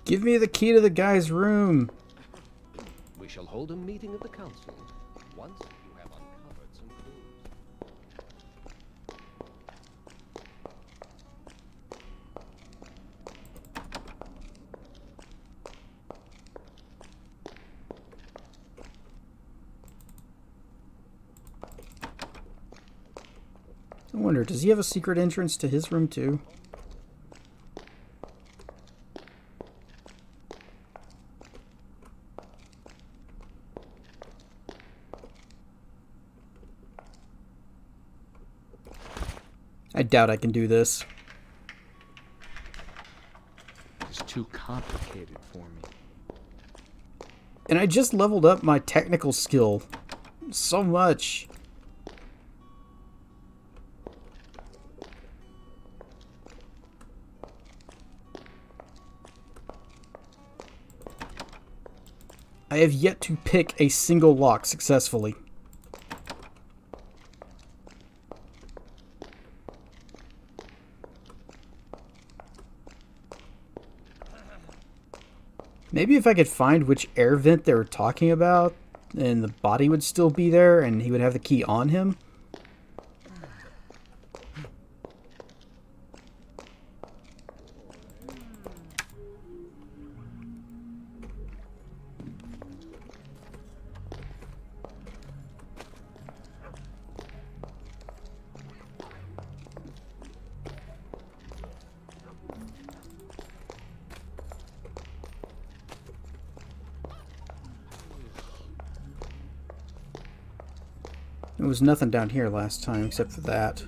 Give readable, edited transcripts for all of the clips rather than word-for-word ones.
Give me the key to the guy's room. We shall hold a meeting of the council once you have uncovered some clues. I wonder, does he have a secret entrance to his room too? I doubt I can do this. It's too complicated for me. And I just leveled up my technical skill so much. I have yet to pick a single lock successfully. Maybe if I could find which air vent they were talking about, and the body would still be there, and he would have the key on him. There was nothing down here last time except for that.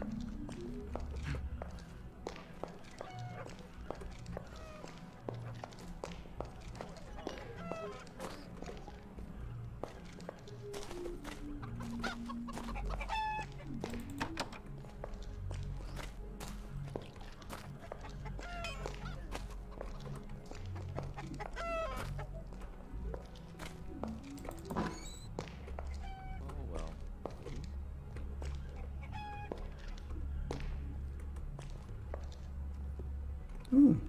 Ooh.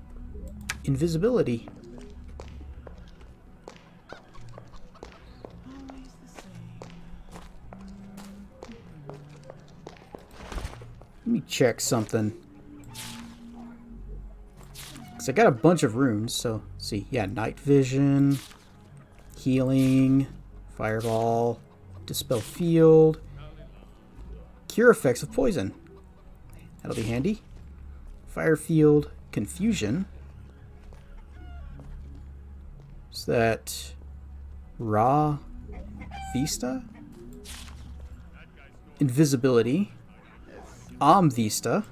Invisibility. Let me check something. Because I got a bunch of runes, so see. Yeah, night vision, healing, fireball, dispel field, cure effects of poison. That'll be handy. Fire field, confusion. Is that Raw Vista? Invisibility. Vista.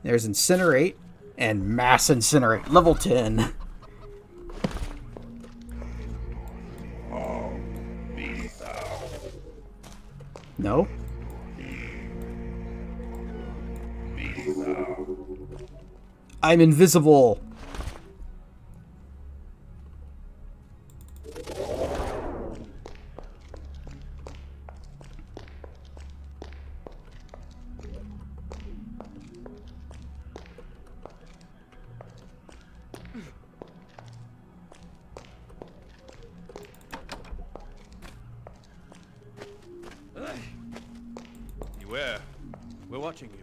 There's Incinerate and Mass Incinerate. Level 10. No? I'm invisible. Beware. We're watching you.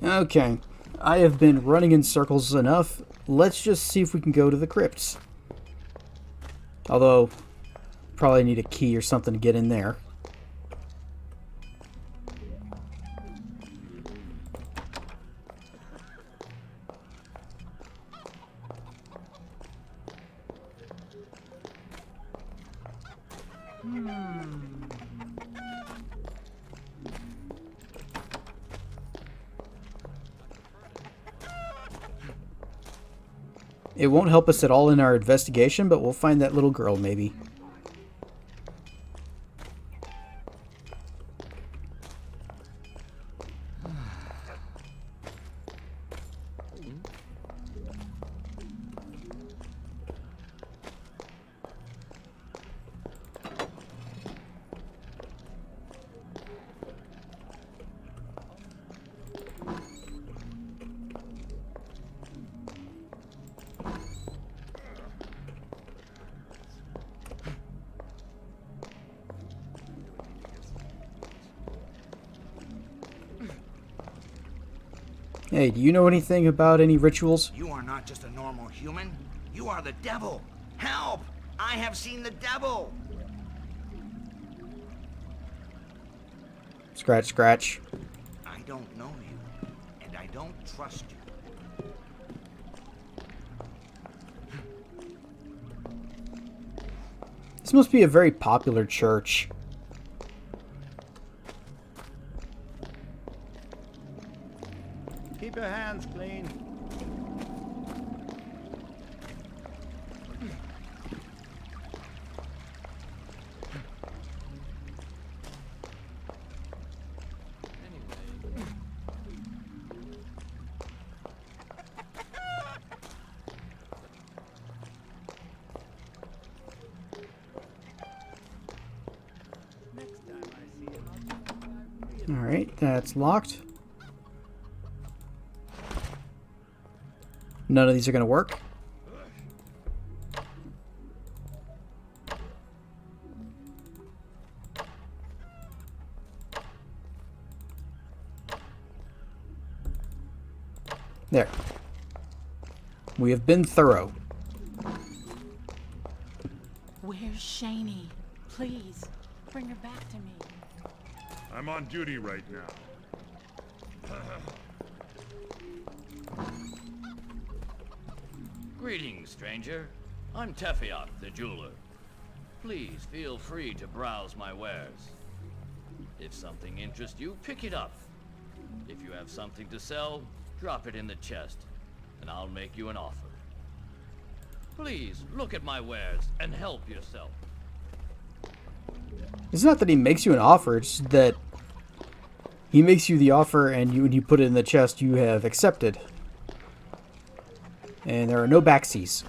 Okay, I have been running in circles enough. Let's just see if we can go to the crypts. Although, probably need a key or something to get in there. It won't help us at all in our investigation, but we'll find that little girl, maybe. Hey, do you know anything about any rituals? You are not just a normal human. You are the devil. Help! I have seen the devil. Scratch, scratch. I don't know you, and I don't trust you. This must be a very popular church. Keep your hands clean. Alright, that's locked. None of these are going to work. There. We have been thorough. Where's Shani? Please, bring her back to me. I'm on duty right now. Greetings, stranger. I'm Tefiok, the jeweler. Please feel free to browse my wares. If something interests you, pick it up. If you have something to sell, drop it in the chest, and I'll make you an offer. Please, look at my wares and help yourself. It's not that he makes you an offer, it's that he makes you the offer and when you put it in the chest, you have accepted. And there are no backsies.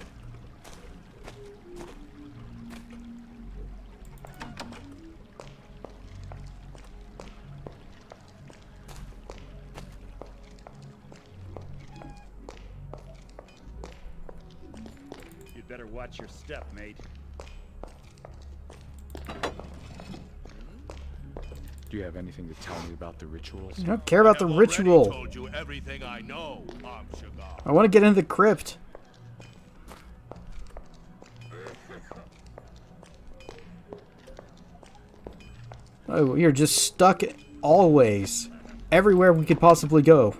You'd better watch your step, mate. Do you have anything to tell me about the rituals? I don't care about the ritual. Told you everything I know, Sugar. I want to get into the crypt. Oh, we are just stuck always. Everywhere we could possibly go.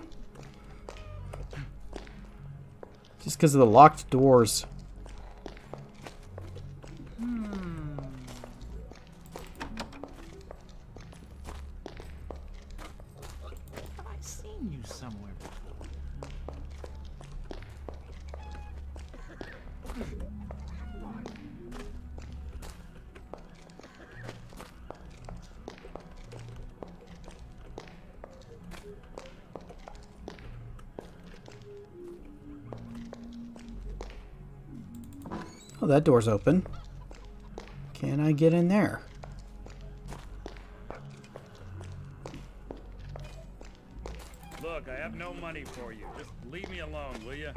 Just because of the locked doors. Have I seen you somewhere before? Oh, that door's open. Can I get in there? Look, I have no money for you. Just leave me alone, will you?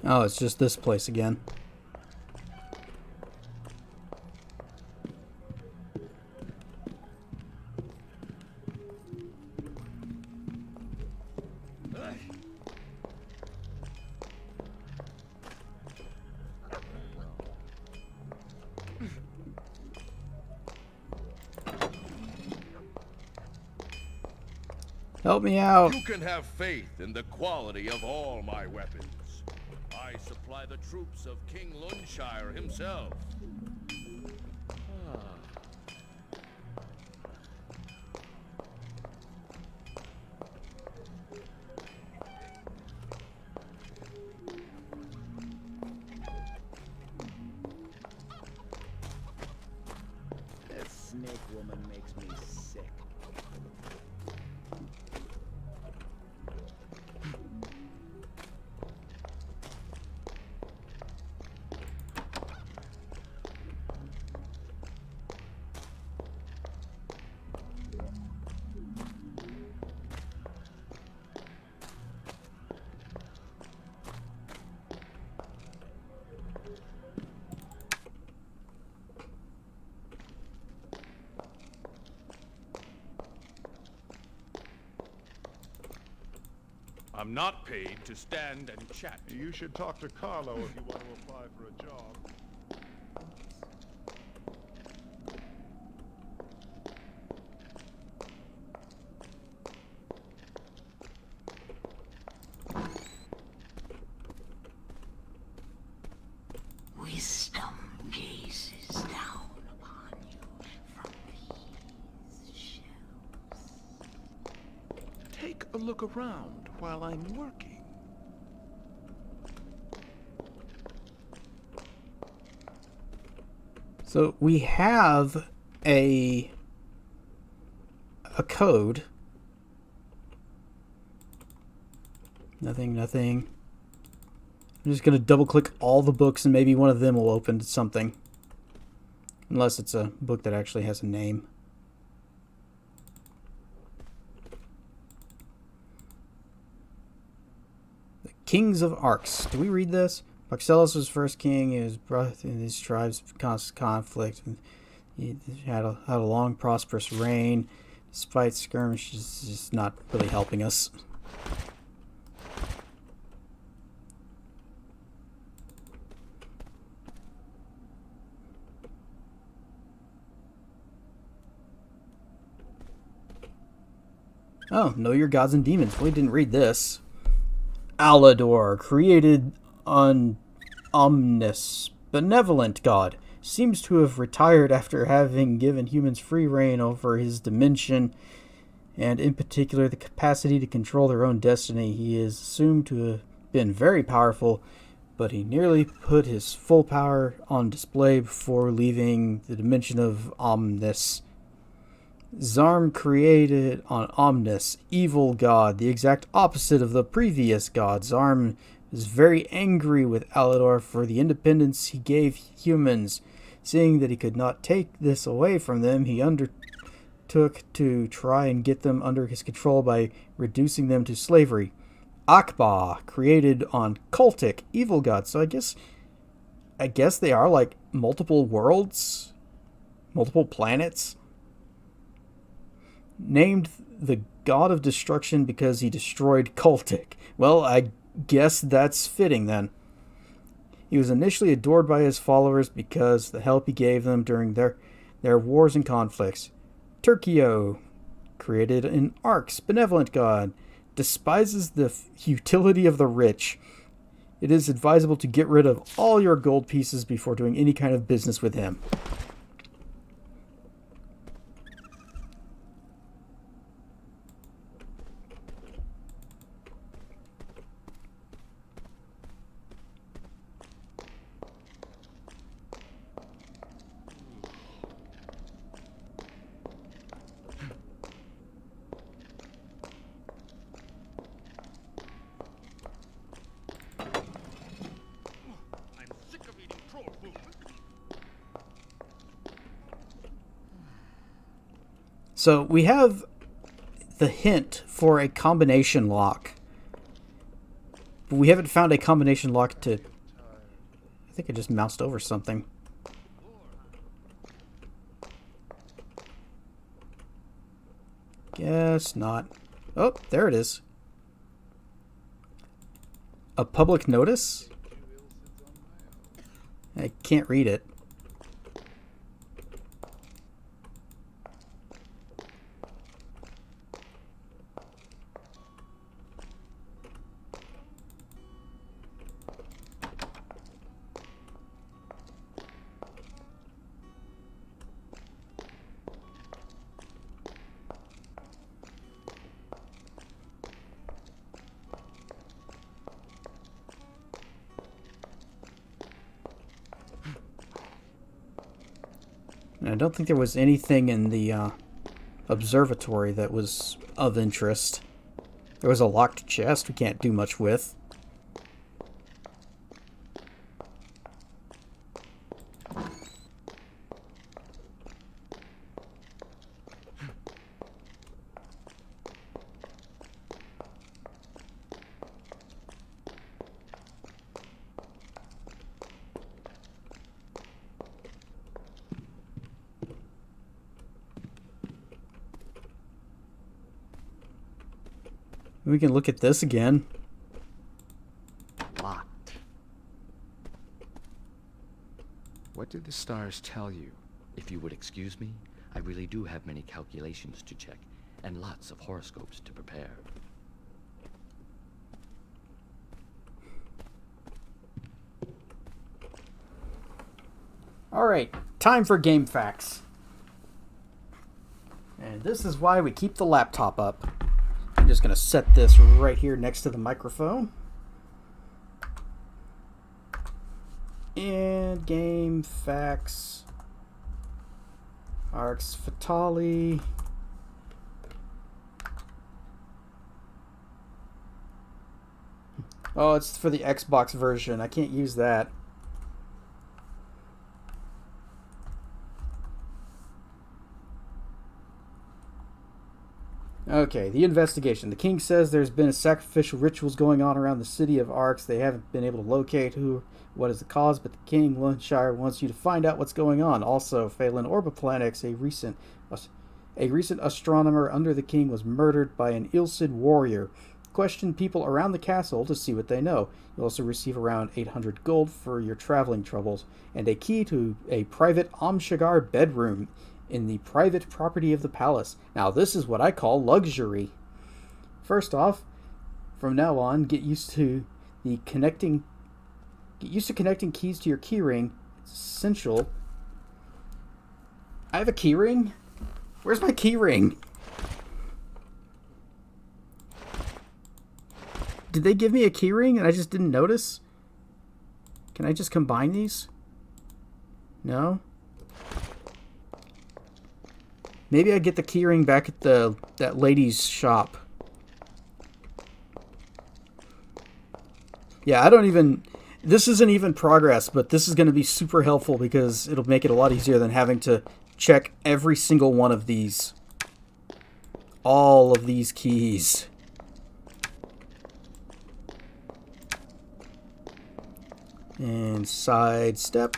Oh, it's just this place again. Help me out. You can have faith in the quality of all my weapons. I supply the troops of King Lundshire himself. This snake woman makes me sick. I'm not paid to stand and chat. You should talk to Carlo if you want to apply for a job. Wisdom gazes down upon you from these shelves. Take a look around while I'm working. So we have a code. Nothing. I'm just going to double click all the books and maybe one of them will open to something. Unless it's a book that actually has a name. The Kings of Arx. Do we read this? Fatalis was first king. He was brought in his tribes constant conflict. He had a long, prosperous reign. Despite skirmishes, just not really helping us. Oh, know your gods and demons. We didn't read this. Alador, created on Omnis, benevolent god, seems to have retired after having given humans free reign over his dimension, and in particular the capacity to control their own destiny. He is assumed to have been very powerful, but he nearly put his full power on display before leaving the dimension of Omnis. Zarm, created on Omnis, evil god, the exact opposite of the previous god. Zarm is very angry with Alador for the independence he gave humans. Seeing that he could not take this away from them, he undertook to try and get them under his control by reducing them to slavery. Akba, created on cultic, evil god. So I guess they are like multiple worlds, multiple planets. Named the god of destruction because he destroyed cultic. Well, I guess that's fitting then. He was initially adored by his followers because the help he gave them during their wars and conflicts. Turkio, created in Arx, benevolent god, despises the futility of the rich. It is advisable to get rid of all your gold pieces before doing any kind of business with him. So we have the hint for a combination lock. But we haven't found a combination lock to... I think I just moused over something. Guess not. Oh, there it is. A public notice? I can't read it. And I don't think there was anything in the observatory that was of interest. There was a locked chest we can't do much with. We can look at this again. Locked. What do the stars tell you? If you would excuse me, I really do have many calculations to check, and lots of horoscopes to prepare. Alright, time for game facts. And this is why we keep the laptop up. I'm just going to set this right here next to the microphone. And game facts. Arx Fatalis. Oh, it's for the Xbox version. I can't use that. Okay, the investigation. The king says there's been sacrificial rituals going on around the city of Arx. They haven't been able to locate what is the cause, but the king, Lundshire, wants you to find out what's going on. Also, Phelan Orbiplanix, a recent astronomer under the king, was murdered by an Ilcid warrior. Question people around the castle to see what they know. You'll also receive around 800 gold for your traveling troubles, and a key to a private Amshagar bedroom in the private property of the palace. Now, this is what I call luxury. First off, from now on, get used to connecting keys to your keyring. It's essential. I have a keyring? Where's my keyring? Did they give me a keyring and I just didn't notice? Can I just combine these? No? Maybe I get the keyring back at that lady's shop. Yeah, this isn't even progress, but this is going to be super helpful because it'll make it a lot easier than having to check every single one of these. All of these keys. And sidestep.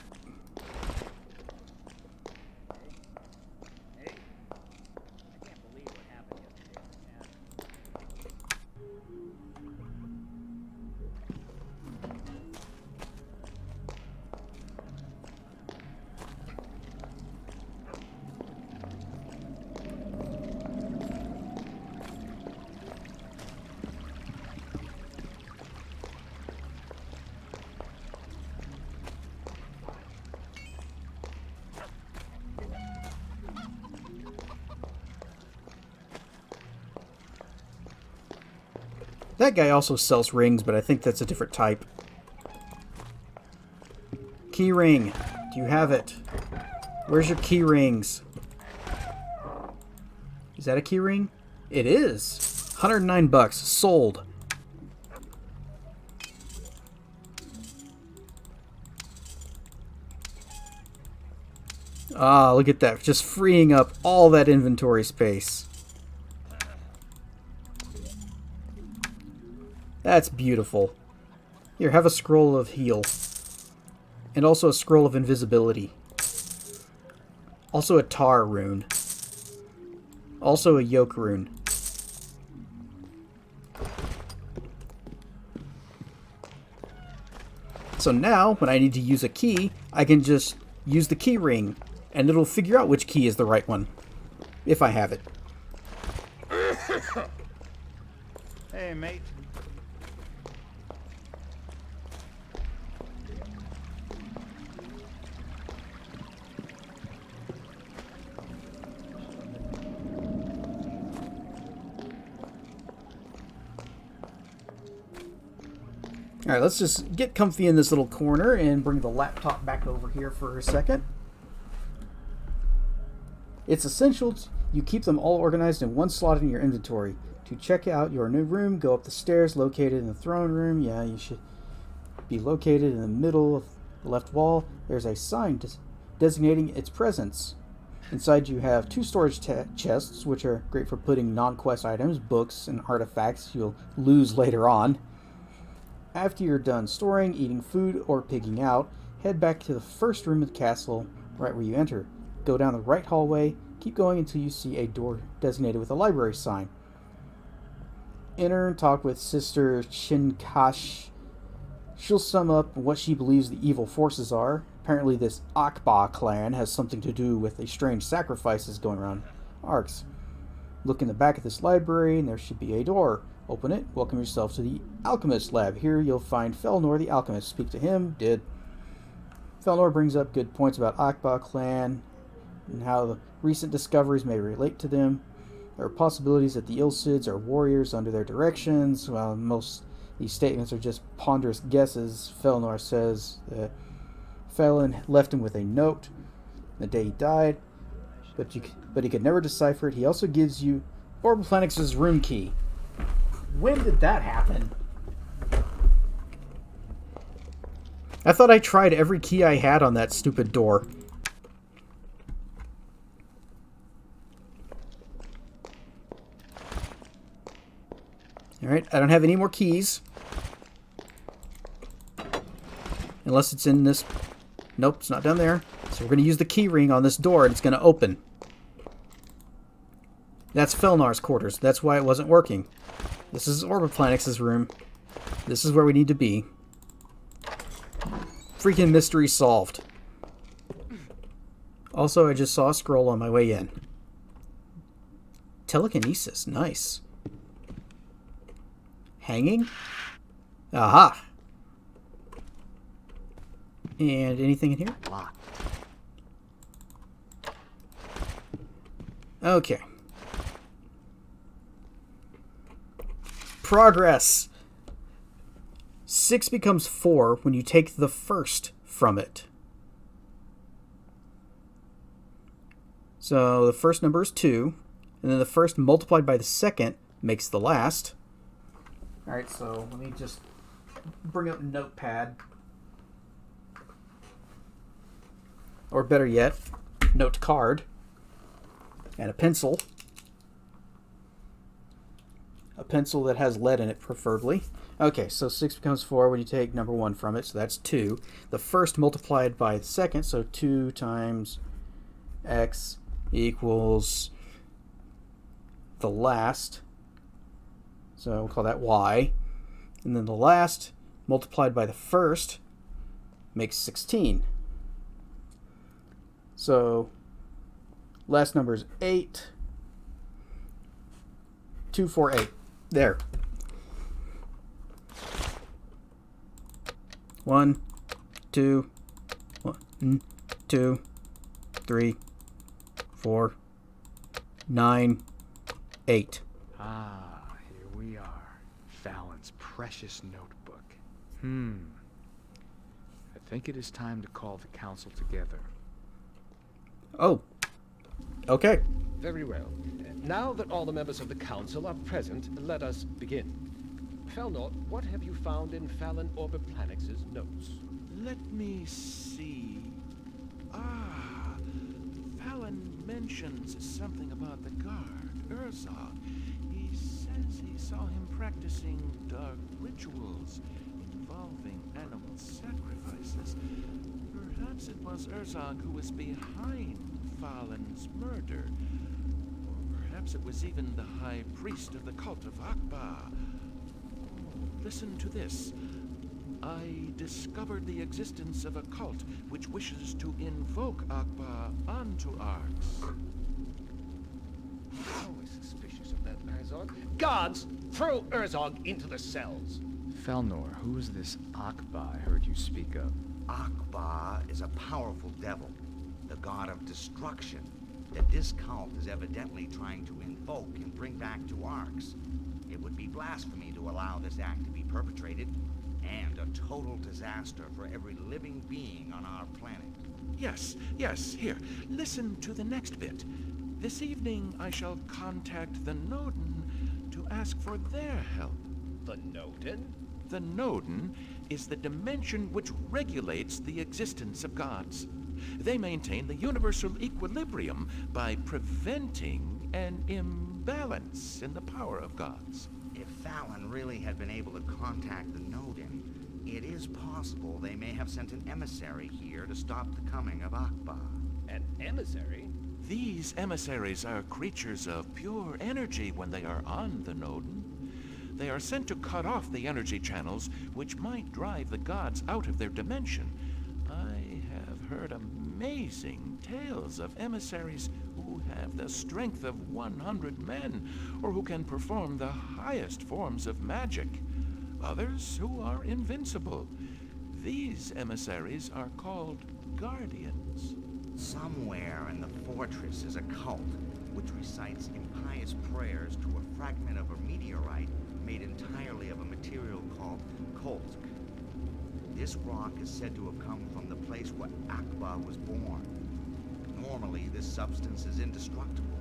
That guy also sells rings, but I think that's a different type. Key ring. Do you have it? Where's your key rings? Is that a key ring? It is. 109 bucks. Sold. Ah, look at that. Just freeing up all that inventory space. That's beautiful. Here, have a scroll of heal. And also a scroll of invisibility. Also a tar rune. Also a yoke rune. So now, when I need to use a key, I can just use the key ring, and it'll figure out which key is the right one. If I have it. Hey, mate. Alright, let's just get comfy in this little corner and bring the laptop back over here for a second. It's essential you keep them all organized in one slot in your inventory. To check out your new room, go up the stairs located in the throne room. Yeah, you should be located in the middle of the left wall. There's a sign designating its presence. Inside you have two storage chests, which are great for putting non-quest items, books, and artifacts you'll lose later on. After you're done storing, eating food, or pigging out, head back to the first room of the castle, right where you enter. Go down the right hallway, keep going until you see a door designated with a library sign. enter and talk with Sister Shinkash. She'll sum up what she believes the evil forces are. Apparently this Akba clan has something to do with the strange sacrifices going around Arx. Look in the back of this library and there should be a door. Open it. Welcome yourself to the Alchemist Lab. Here you'll find Felnor the Alchemist. Speak to him. Did. Felnor brings up good points about Akba clan and how the recent discoveries may relate to them. There are possibilities that the Ilcids are warriors under their directions. While most of these statements are just ponderous guesses, Felnor says that Felon left him with a note the day he died, but he could never decipher it. He also gives you Orboplanix's room key. When did that happen? I thought I tried every key I had on that stupid door. Alright, I don't have any more keys. Unless it's in this... Nope, it's not down there. So we're going to use the key ring on this door and it's going to open. That's Felnar's quarters. That's why it wasn't working. This is Orboplanix's room. This is where we need to be. Freaking mystery solved. Also, I just saw a scroll on my way in. Telekinesis, nice. Hanging? Aha! And anything in here? Locked. Okay. Progress. 6 becomes 4 when you take the first from it. So the first number is 2, and then the first multiplied by the second makes the last. Alright, so let me just bring up Notepad. Or better yet, note card. And a pencil. A pencil that has lead in it, preferably. Okay, so 6 becomes 4 when you take number 1 from it, so that's 2. The first multiplied by the second, so 2 times x equals the last. So we'll call that y. And then the last multiplied by the first makes 16. So last number is 8. 2, 4, 8. There. 1, 2, 1, 2, 3, 4, 9, 8. Ah, here we are. Fallon's precious notebook. I think it is time to call the council together. Oh. Okay. Very well. Now that all the members of the council are present, let us begin. Felnor, what have you found in Fallon Orboplanix's notes? Let me see. Fallon mentions something about the guard, Urzog. He says he saw him practicing dark rituals involving animal sacrifices. Perhaps it was Urzog who was behind Fallon's murder. Or perhaps it was even the high priest of the cult of Akba. Listen to this. I discovered the existence of a cult which wishes to invoke Akba onto Arx. Always suspicious of that Urzog. Guards, throw Urzog into the cells. Felnor, who is this Akba I heard you speak of? Akba is a powerful devil, the god of destruction, that this cult is evidently trying to invoke and bring back to Arx. It would be blasphemy to allow this act to be perpetrated, and a total disaster for every living being on our planet. Yes, here. Listen to the next bit. This evening I shall contact the Nodin to ask for their help. The Nodin? The Nodin is the dimension which regulates the existence of gods. They maintain the universal equilibrium by preventing an imbalance in the power of gods. If Fallon really had been able to contact the Nodin, it is possible they may have sent an emissary here to stop the coming of Akba. An emissary? These emissaries are creatures of pure energy when they are on the Nodin. They are sent to cut off the energy channels, which might drive the gods out of their dimension. I have heard amazing tales of emissaries who have the strength of 100 men, or who can perform the highest forms of magic. Others who are invincible. These emissaries are called guardians. Somewhere in the fortress is a cult which recites impious prayers to a fragment of a meteorite made entirely of a material called Kolsk. This rock is said to have come from the place where Akba was born. Normally, this substance is indestructible.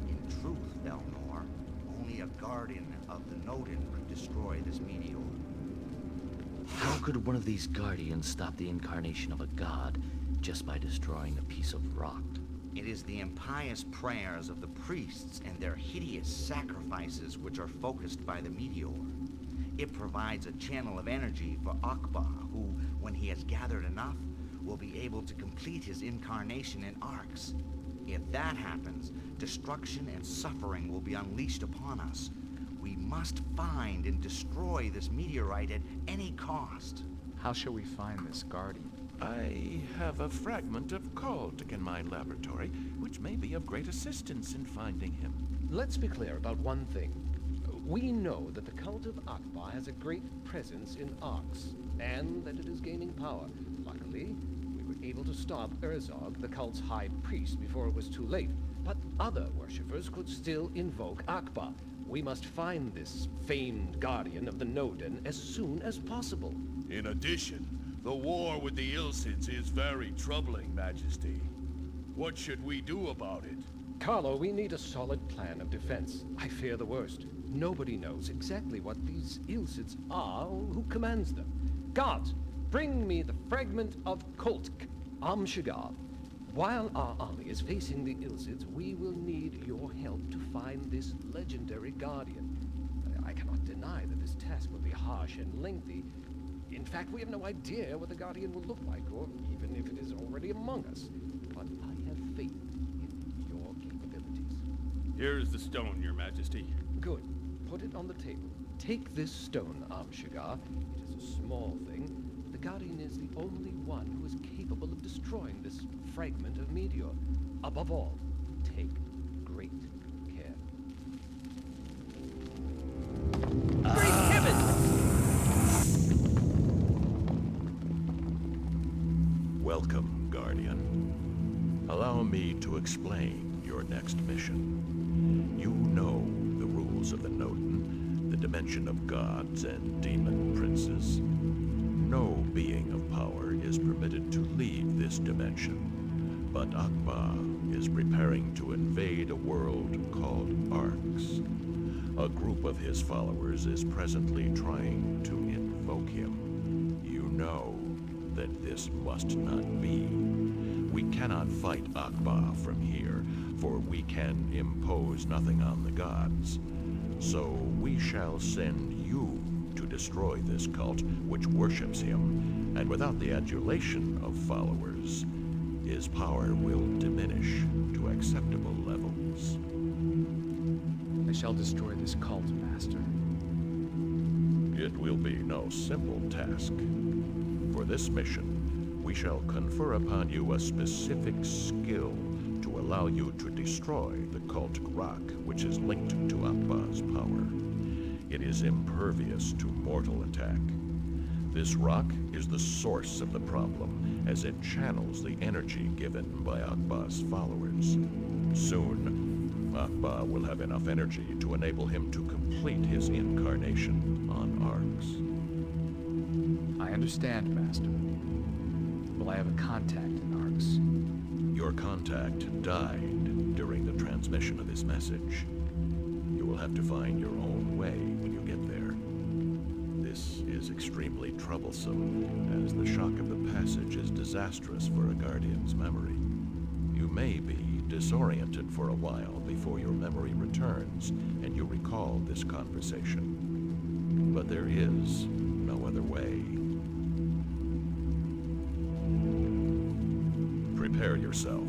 In truth, Elnor, only a guardian of the Nodin could destroy this meteor. How could one of these guardians stop the incarnation of a god just by destroying a piece of rock? It is the impious prayers of the priests and their hideous sacrifices which are focused by the meteor. It provides a channel of energy for Akba, who, when he has gathered enough, will be able to complete his incarnation in Arx. If that happens, destruction and suffering will be unleashed upon us. We must find and destroy this meteorite at any cost. How shall we find this guardian? I have a fragment of Kolsk in my laboratory, which may be of great assistance in finding him. Let's be clear about one thing. We know that the cult of Akbar has a great presence in Arx, and that it is gaining power. Luckily, we were able to stop Urzog, the cult's high priest, before it was too late. But other worshippers could still invoke Akbar. We must find this famed guardian of the Nodin as soon as possible. In addition, the war with the Ilsids is very troubling, Majesty. What should we do about it? Carlo, we need a solid plan of defense. I fear the worst. Nobody knows exactly what these Ilsids are or who commands them. Guards, bring me the fragment of Kolsk, Amshigar. While our army is facing the Ilsids, we will need your help to find this legendary guardian. I cannot deny that this task will be harsh and lengthy. In fact, we have no idea what the guardian will look like, or even if it is already among us. But I have faith in your capabilities. Here is the stone, Your Majesty. Good. Put it on the table. Take this stone, Amshigar. It is a small thing. The guardian is the only one who is capable of destroying this fragment of meteor. Above all, take great care. Great heavens! Welcome, Guardian. Allow me to explain your next mission. You know the rules of the Nodin, the dimension of gods and demon princes. No being of power is permitted to leave this dimension, but Akba is preparing to invade a world called Arx. A group of his followers is presently trying to invoke him. You know that this must not be. We cannot fight Akba from here, for we can impose nothing on the gods. So we shall send you to destroy this cult which worships him, and without the adulation of followers, his power will diminish to acceptable levels. I shall destroy this cult, Master. It will be no simple task. For this mission, we shall confer upon you a specific skill to allow you to destroy the cultic rock which is linked to Akba's power. It is impervious to mortal attack. This rock is the source of the problem, as it channels the energy given by Akba's followers. Soon, Akba will have enough energy to enable him to complete his incarnation on Arx. I understand, Master. Will I have a contact in Arx? Your contact died during the transmission of his message. You will have to find your own way when you get there. This is extremely troublesome, as the shock of the passage is disastrous for a Guardian's memory. You may be disoriented for a while before your memory returns and you recall this conversation. But there is no other way. Prepare yourself.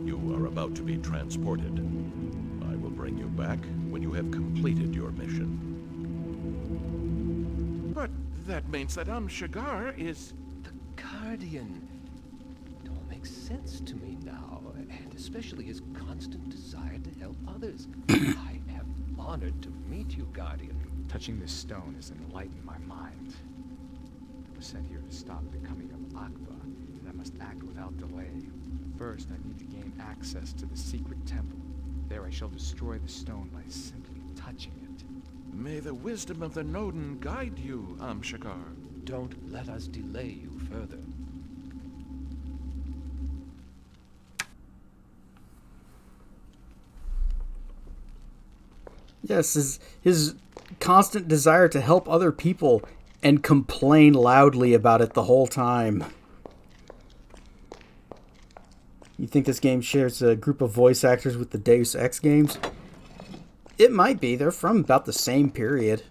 You are about to be transported. I will bring you back when you have completed your mission. But that means that Shagar is... The Guardian. It all makes sense to me now, and especially his constant desire to help others. I am honored to meet you, Guardian. Touching this stone has enlightened my mind. I was sent here to stop the coming of Akba, and I must act without delay. First, I need to gain access to the secret temple. There I shall destroy the stone by simply touching it. May the wisdom of the Nodin guide you, Shagar. Don't let us delay you further. Yes, his constant desire to help other people and complain loudly about it the whole time. You think this game shares a group of voice actors with the Deus Ex games? It might be. They're from about the same period.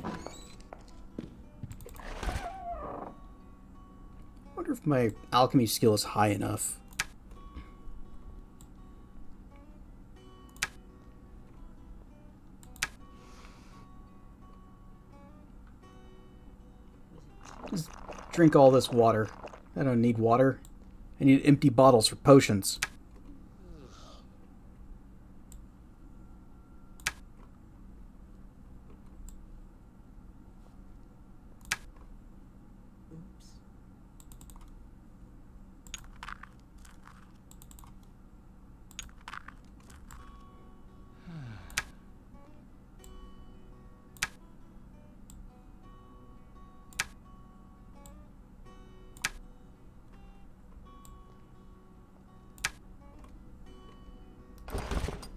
I wonder if my alchemy skill is high enough. Just drink all this water. I don't need water. I need empty bottles for potions.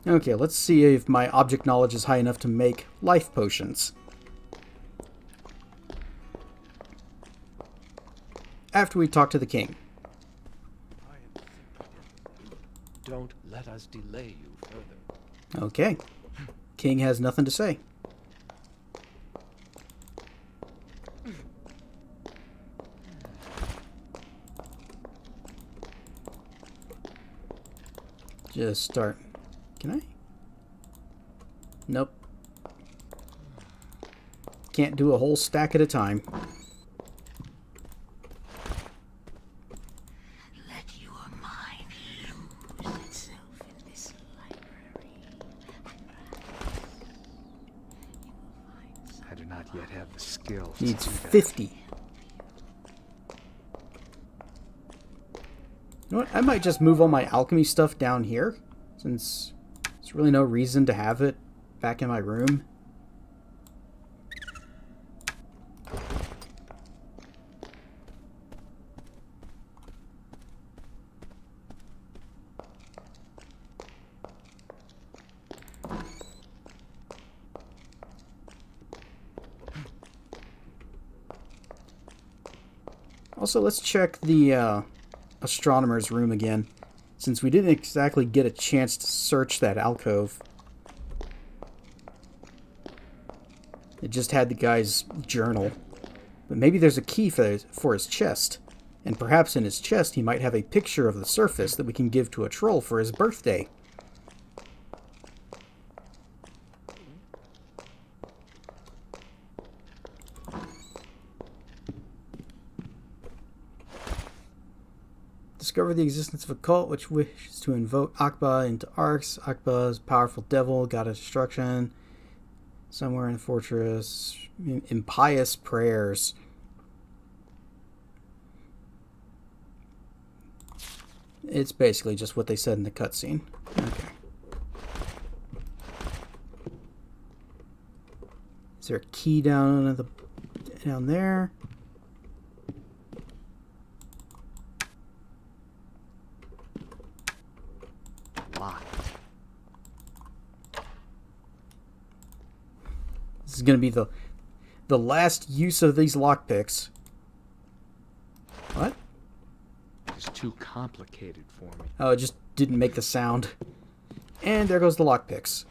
Okay, let's see if my object knowledge is high enough to make life potions. After we talk to the king. Don't let us delay you further. Okay. King has nothing to say. Just start. Can I? Nope. Can't do a whole stack at a time. Let your mind lose itself in this library. I do not yet have the skill. Needs 50. You know what? I might just move all my alchemy stuff down here, since there's really no reason to have it back in my room. Also, let's check the astronomer's room again, since we didn't exactly get a chance to search that alcove. It just had the guy's journal. But maybe there's a key for his chest. And perhaps in his chest he might have a picture of the surface that we can give to a troll for his birthday. Discover the existence of a cult which wishes to invoke Akba into Arx. Akba is a powerful devil, god of destruction. Somewhere in the fortress. Impious prayers. It's basically just what they said in the cutscene. Okay. Is there a key down there? This is going to be the last use of these lockpicks. What? It's too complicated for me. Oh, it just didn't make the sound. And there goes the lockpicks.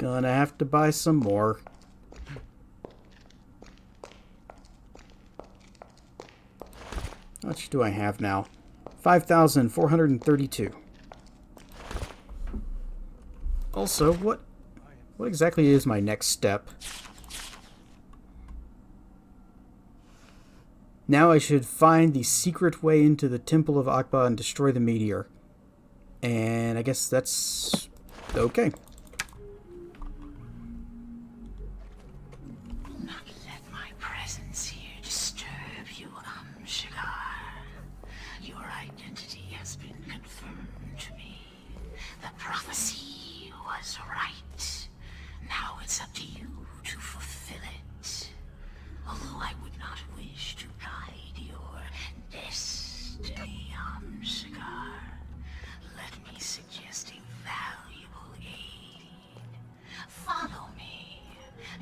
Gonna have to buy some more. How much do I have now? 5,432. Also, what exactly is my next step? Now I should find the secret way into the Temple of Akba and destroy the meteor. And I guess that's okay. Not let my presence here disturb you, Shigar. Your identity has been confirmed to me. The prophecy was right. Now it's up to you to fulfill it. Although I would not wish to guide your destiny, Shigar, let me suggest a valuable aid. Follow me,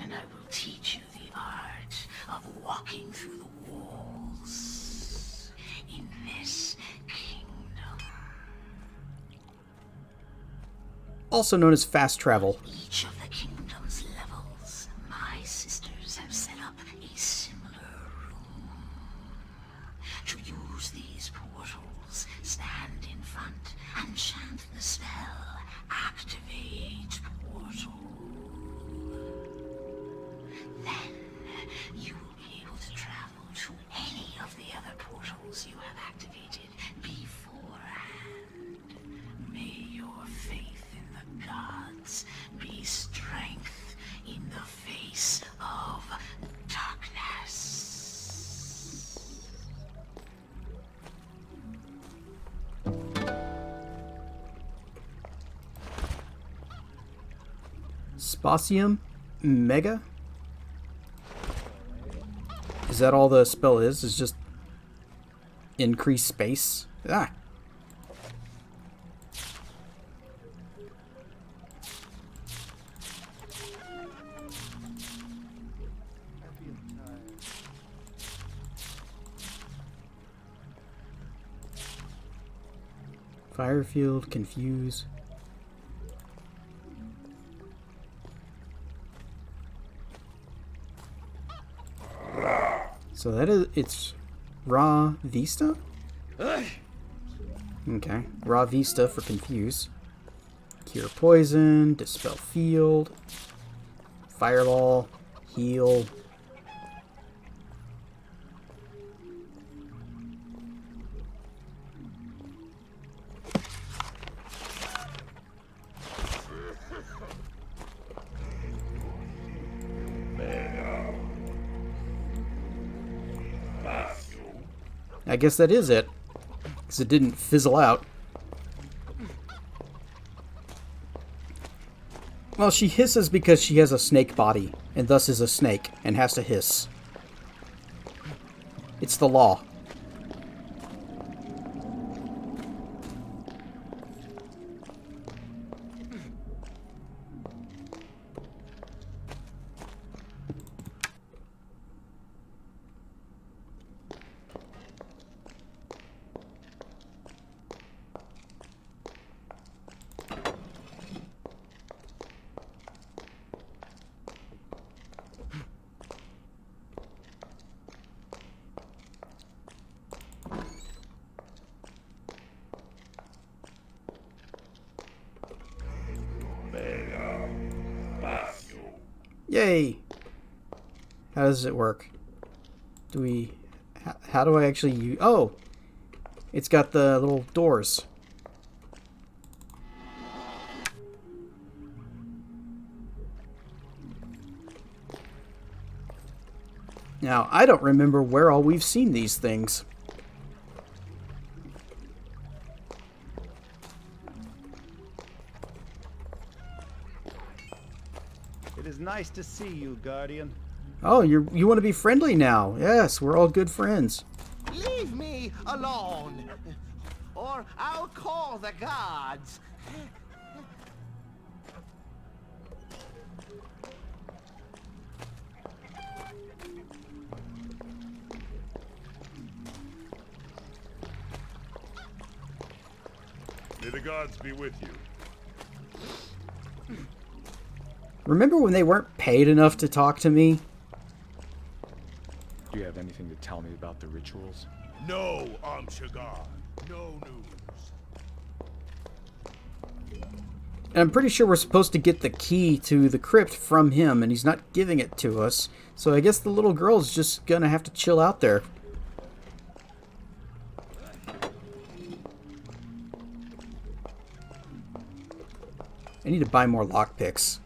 and I will teach you the art of walking through the walls in this kingdom. Also known as fast travel. Each of the kingdom's levels, my sisters have set up a similar room. To use these portals, stand in front and chant the spell, Activate Portal. Then you will be able to travel to any of the other portals you have activated beforehand. May your faith in the gods be strength in the face of darkness. Spatium Mega? Is that all the spell is? Is just increase space? Ah. Fire field, confuse. So that is, it's Raw Vista? Okay, Raw Vista for confuse. Cure poison, dispel field, fireball, heal. I guess that is it, because it didn't fizzle out. Well, she hisses because she has a snake body, and thus is a snake, and has to hiss. It's the law. Yay! How does it work? Do we... How do I actually use... Oh! It's got the little doors. Now, I don't remember where all we've seen these things. It is nice to see you, Guardian. Oh, you want to be friendly now. Yes, we're all good friends. Leave me alone, or I'll call the gods. May the gods be with you. Remember when they weren't paid enough to talk to me? Do you have anything to tell me about the rituals? No, Amshagar. No news. And I'm pretty sure we're supposed to get the key to the crypt from him, and he's not giving it to us. So I guess the little girl's just gonna have to chill out there. I need to buy more lockpicks.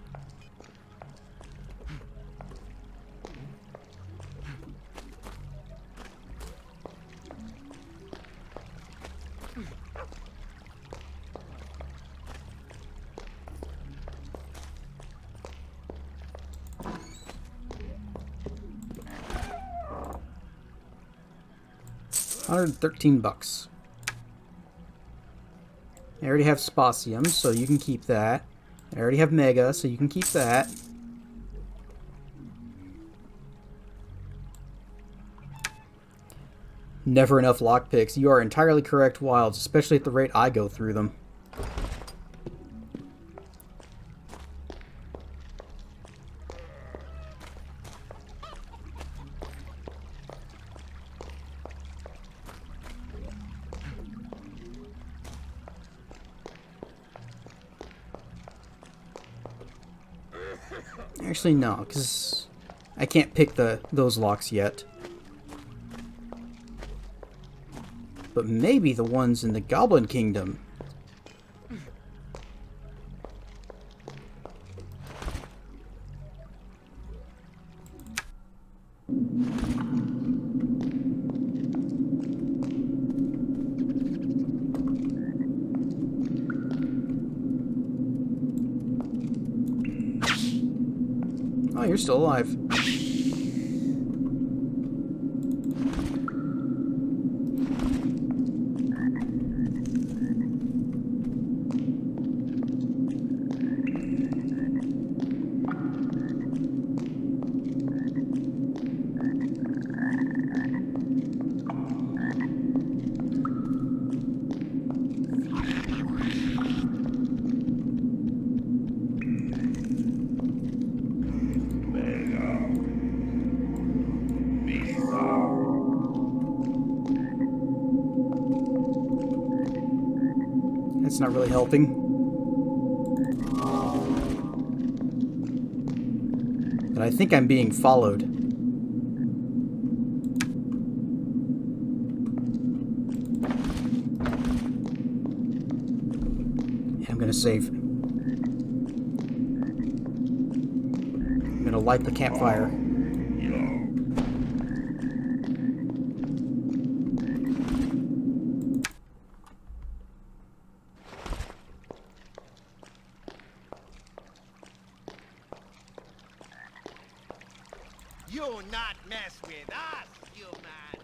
$113. I already have Spasium, so you can keep that. I already have Mega, so you can keep that. Never enough lockpicks. You are entirely correct, Wilds, especially at the rate I go through them. Actually, no, because I can't pick those locks yet. But maybe the ones in the Goblin Kingdom. Oh, you're still alive. That's not really helping. But I think I'm being followed. And I'm gonna save. I'm gonna light the campfire. You not mess with us, you man.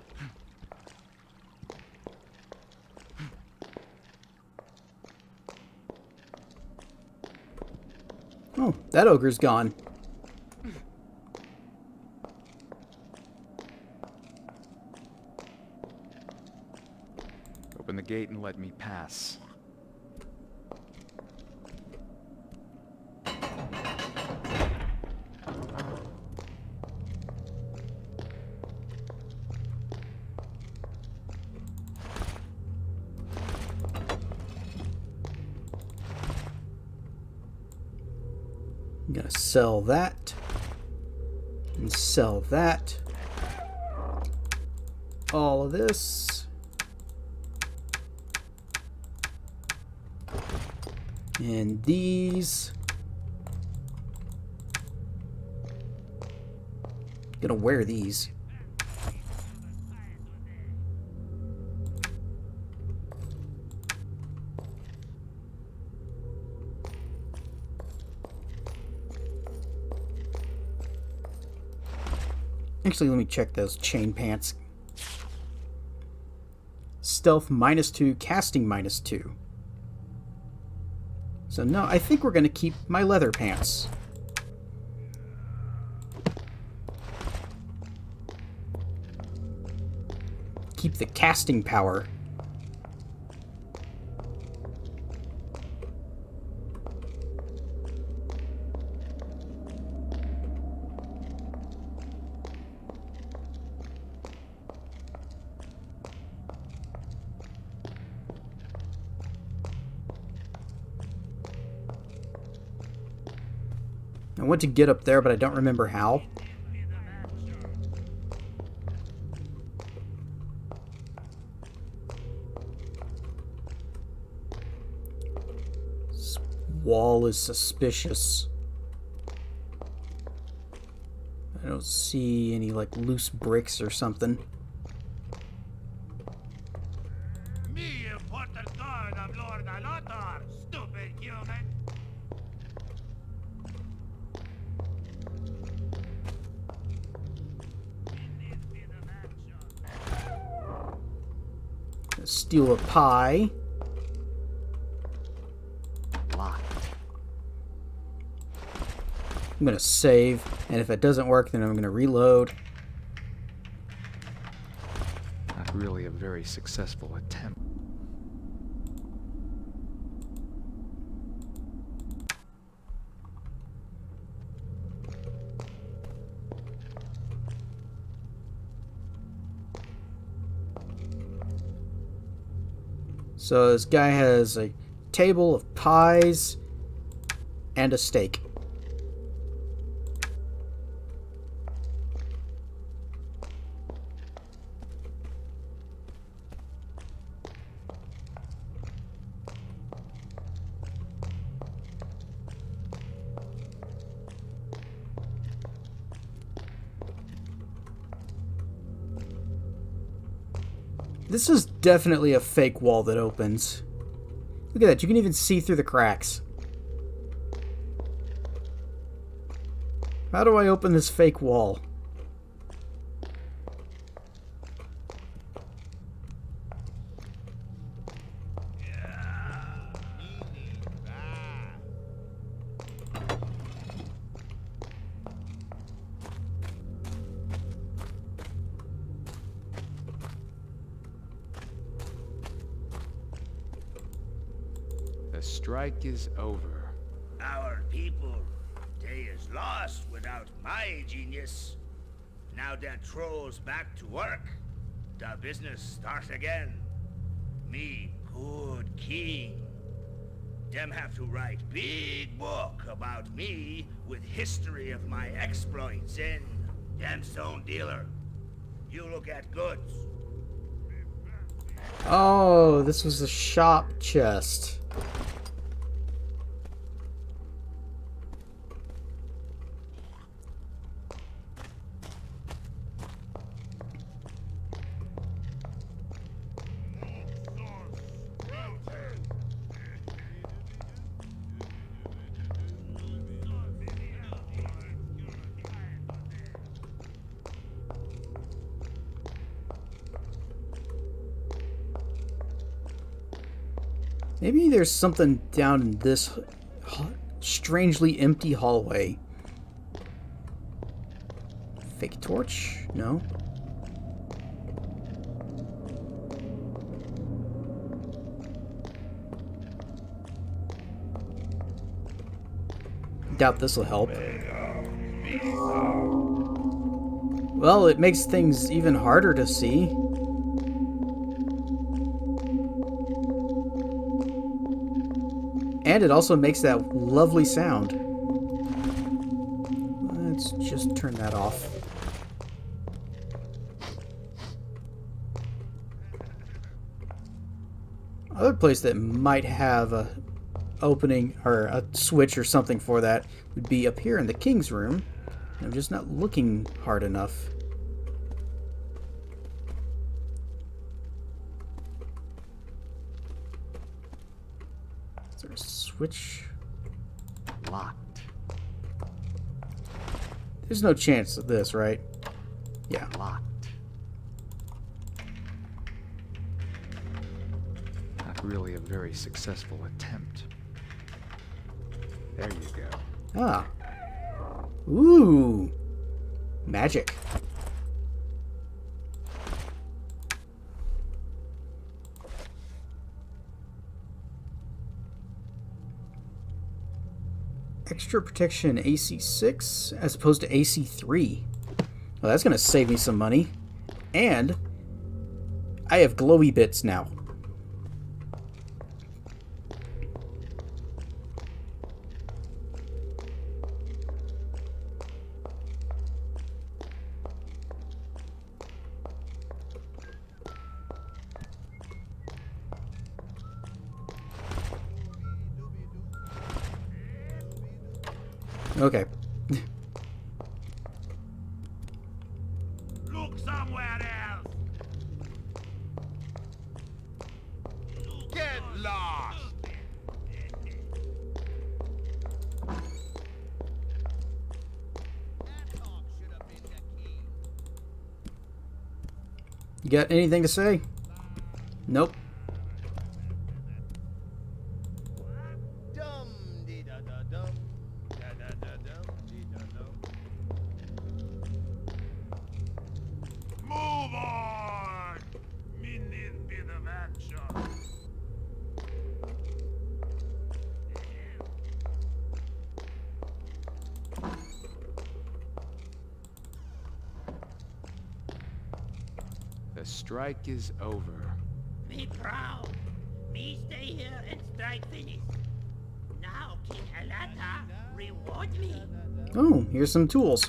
Oh, that ogre's gone. Open the gate and let me pass. I'm gonna sell that. And sell that. All of this. And these. Gonna wear these. Actually, let me check those chain pants. Stealth -2, casting -2. So no, I think we're going to keep my leather pants. Keep the casting power. I want to get up there, but I don't remember how. This wall is suspicious. I don't see any, like, loose bricks or something. Me, important guard of Lord Alatar, stupid human. Steal a pie. Locked. I'm gonna save, and if it doesn't work, then I'm gonna reload. Not really a very successful attempt. So this guy has a table of pies and a steak. This is definitely a fake wall that opens. Look at that, you can even see through the cracks. How do I open this fake wall? The strike is over. Our people, they is lost without my genius. Now that trolls back to work, the business start again. Me, good king. Them have to write big book about me with history of my exploits in gemstone dealer. You look at goods. Oh, this was a shop chest. Maybe there's something down in this strangely empty hallway. Fake torch? No. Doubt this will help. Well, it makes things even harder to see. And it also makes that lovely sound. Let's just turn that off. Other place that might have a opening or a switch or something for that would be up here in the king's room. I'm just not looking hard enough. Is there a switch? Locked. There's no chance of this, right? Yeah. Locked. Not really a very successful attempt. There you go. Ah. Ooh. Magic. Extra protection AC 6 as opposed to AC 3. Well, that's going to save me some money. And I have glowy bits now. Okay. Look somewhere else. Get lost. You got anything to say? Nope. Move on! Me need bit of action. The strike is over. Me proud. Me stay here and strike finish. Now King Alata reward me. Oh, here's some tools.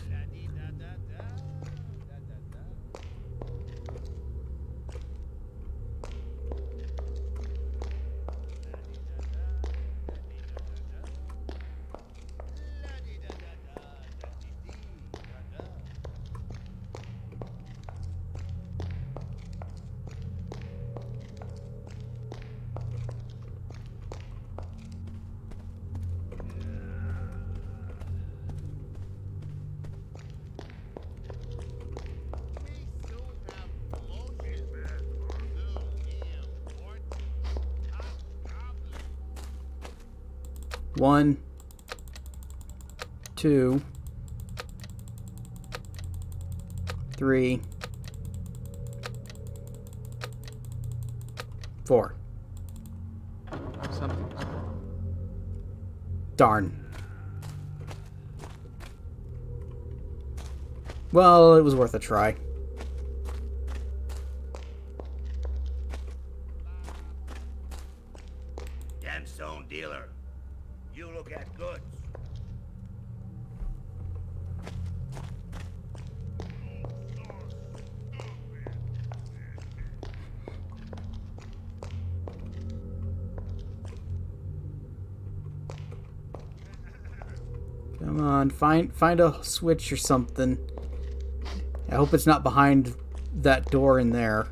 One, two, three, four. Something's wrong. Darn. Well, it was worth a try. Gemstone dealer, you look at goods. Come on, find a switch or something. I hope it's not behind that door in there.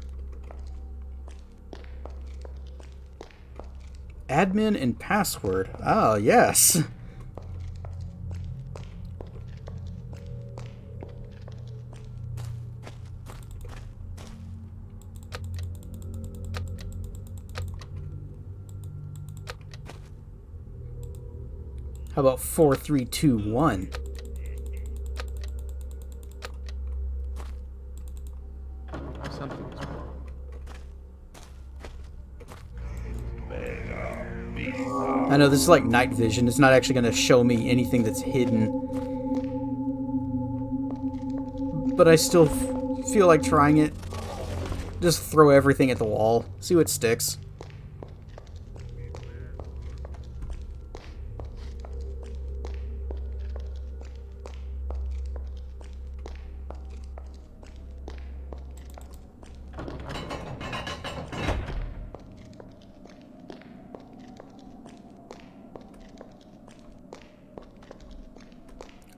Admin and password. Oh, yes. How about 4321? Something's wrong. I know this is like night vision. It's not actually going to show me anything that's hidden. But I still feel like trying it. Just throw everything at the wall. See what sticks.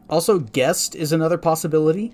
Also, guest is another possibility.